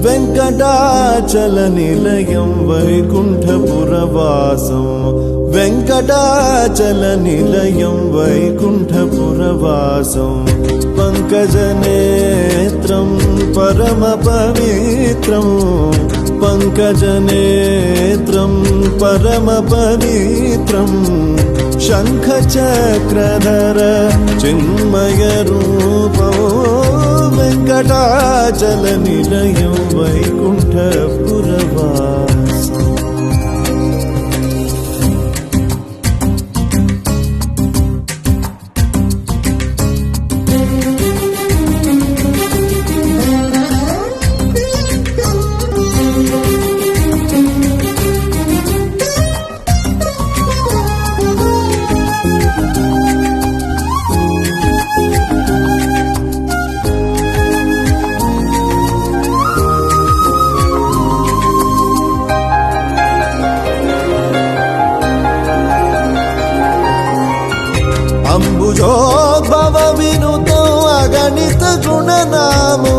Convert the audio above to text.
వెంకటాచలనిలయం వైకుంఠపురవాసం వెంకటాచలనిలయం వైకుంఠపురవాసం పంకజనేత్రం పరమపవిత్రం పంకజనేత్రం పరమపవిత్రం శంఖచక్రధర చిన్మయరూపం వెంకటాచలనిలయం వైకుంఠపురవాసం అంబుజోద్భవ వినుతో అగణిత గుణనామో